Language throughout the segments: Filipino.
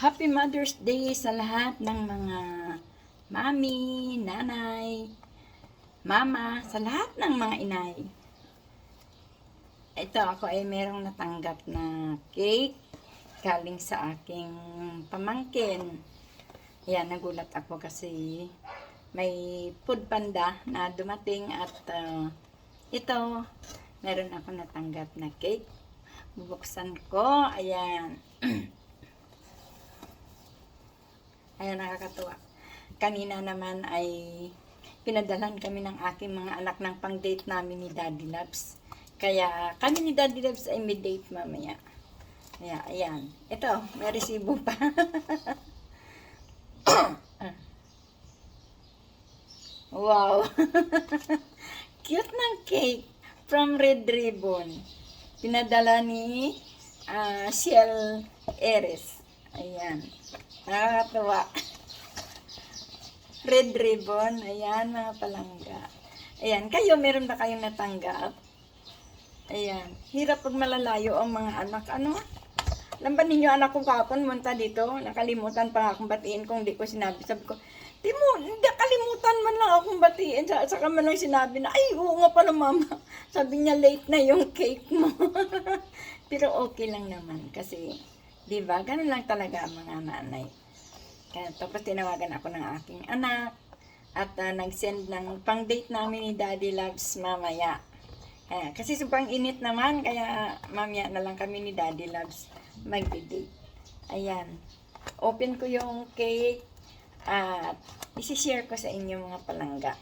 Happy Mother's Day sa lahat ng mga mami, nanay, mama, sa lahat ng mga inay. Ito ako ay merong natanggap na cake galing sa aking pamangkin. Ayan, nagulat ako kasi may food panda na dumating at ito, meron ako natanggap na cake. Bubuksan ko, ayan. Ayan, nakakatuwa. Kanina naman ay pinadalan kami ng aking mga anak ng pang-date namin ni Daddy Loves. Kaya kami ni Daddy Loves ay may date mamaya. Kaya, ayan. Ito, may resibo pa. Wow! Cute ng cake from Red Ribbon. Pinadala ni Ciel Eres. Ayan. Nakakatuwa. Red Ribbon. Ayan, mga palangga. Ayan. Kayo, meron ba kayong natanggap? Ayan. Hirap pag malalayo ang mga anak. Ano? Alam ba ninyo, anak ko kapon, munta dito. Nakalimutan pa akong batiin kung di ko sinabi. Sabi ko, di mo, hindi kalimutan man lang akong batiin. Saka man lang sinabi na, ay, oo nga pala mama. Sabi niya, late na yung cake mo. Pero okay lang naman. Kasi, di ba, ganun lang talaga ang mga nanay. Kaya, tapos tinawagan ako ng aking anak. At nag-send ng pang-date namin ni Daddy Loves mamaya. Kasi sobrang init naman. Kaya, mamaya na lang kami ni Daddy Loves mag-date. Ayan. Open ko yung cake. At isi-share ko sa inyo mga palangga.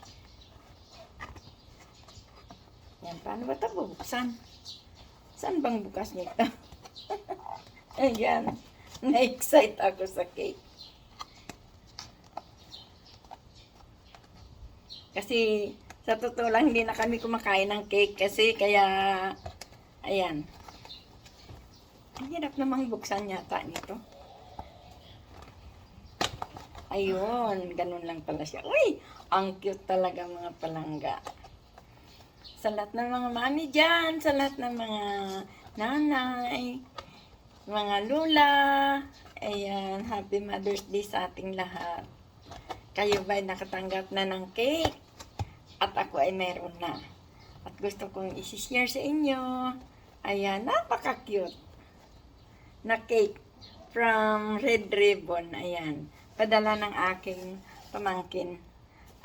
Yan, paano ba ito bubuksan? Saan bang bukas nito? Ayan, na-excite ako sa cake. Kasi, sa totoo lang, hindi na kami kumakain ng cake kasi kaya, ayan. Ang hirap namang buksan yata nito. Ayun, ganun lang pala siya. Uy, ang cute talaga mga palangga. Sa lahat ng mga mami dyan, sa lahat ng mga nanay, mga lula, ayan, Happy Mother's Day sa ating lahat. Kayo ba'y nakatanggap na ng cake? At ako ay meron na. At gusto kong isi-share sa inyo. Ayan, napaka-cute na cake from Red Ribbon. Ayan. Padala ng aking pamangkin.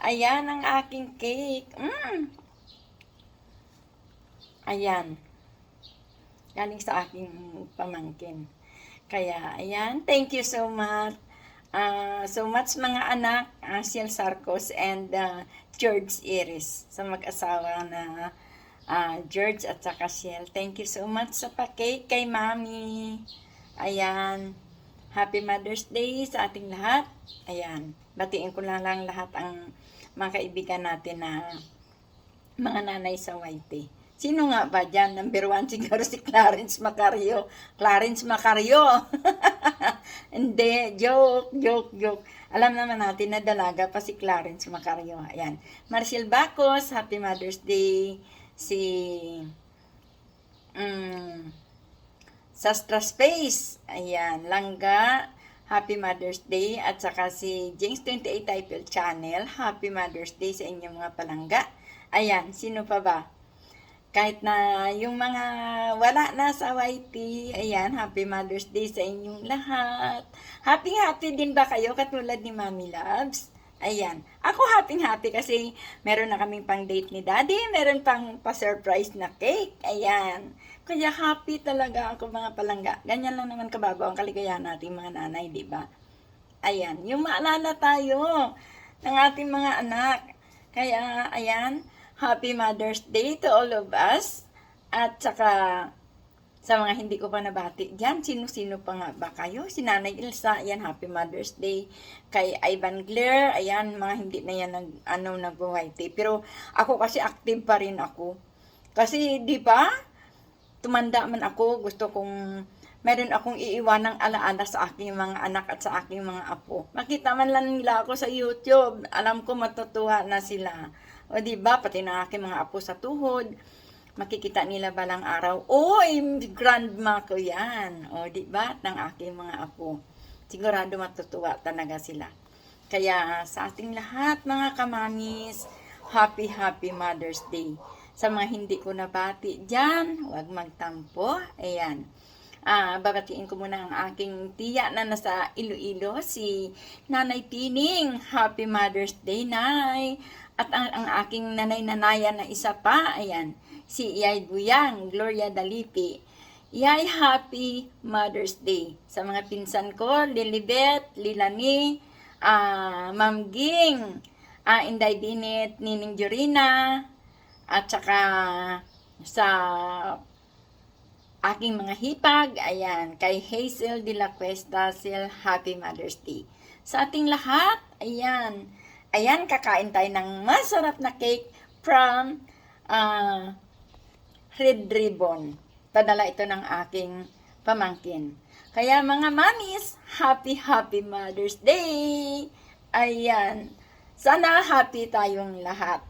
Ayan ang aking cake. Ayan. Galing sa aking pamangkin. Kaya, ayan. Thank you so much. So much mga anak, Ciel Sarcos and George Iris. Sa mag-asawa na George at saka Ciel. Thank you so much sa pa-cake kay Mami. Ayan. Happy Mother's Day sa ating lahat. Ayan. Batiin ko lang lahat ang mga kaibigan natin na mga nanay sa YT. Sino nga ba dyan? Number 1 siguro si Clarence Macario. Clarence Macario. Hindi. Joke. Alam naman natin na dalaga pa si Clarence Macario. Ayan. Marcel Bacos. Happy Mother's Day. Si Sastra Space. Ayan. Langga. Happy Mother's Day. At saka si James 28 Title Channel. Happy Mother's Day sa inyong mga palangga. Ayan. Sino pa ba? Kahit na yung mga wala na sa YT, ayan, Happy Mother's Day sa inyong lahat. Happy din ba kayo katulad ni Mami Loves? Ayan. Ako happy kasi meron na kaming pang-date ni Daddy, meron pang pa-surprise na cake. Ayan. Kaya happy talaga ako mga palangga. Ganyan lang naman kababaw ang kaligayahan natin mga nanay, di ba? Ayan. Yung maalala tayo ng ating mga anak. Kaya, ayan. Happy Mother's Day to all of us. At saka sa mga hindi ko pa nabati dyan, sino-sino pa nga ba kayo? Si Nanay Ilsa, ayan, Happy Mother's Day. Kay Ivan Glaire, ayan, mga hindi na yan nag-YT. Pero ako kasi active pa rin ako. Kasi, di ba, tumanda man ako, gusto kong meron akong iiwan ng alaala sa aking mga anak at sa aking mga apo. Makita man lang nila ako sa YouTube. Alam ko matutuwa na sila. O diba, pati na aking mga apo sa tuhod. makikita nila balang araw, oy, grandma ko yan. O, di ba? Ng aking mga apo. sigurado matutuwa talaga sila. Kaya sa ating lahat mga kamamis, happy Mother's Day. Sa mga hindi ko nabati dyan, huwag magtampo. Ayan. Babatiin ko muna ang aking tiya na nasa Iloilo, si Nanay Tining. Happy Mother's Day, Nay. At ang aking nanay-nanayan na isa pa, ayan, si Iyay Buyang, Gloria Dalipi. Iyay, Happy Mother's Day. Sa mga pinsan ko, Lilibet, Lilani, Ma'am Ging, Inday Dinit, Nining Jorina, at saka sa aking mga hipag, ayan, kay Hazel de la Cuesta, Happy Mother's Day. Sa ating lahat, ayan, kakain tayo ng masarap na cake from Red Ribbon. Padala ito ng aking pamangkin. Kaya mga mamis, happy Mother's Day! Ayan, sana happy tayong lahat.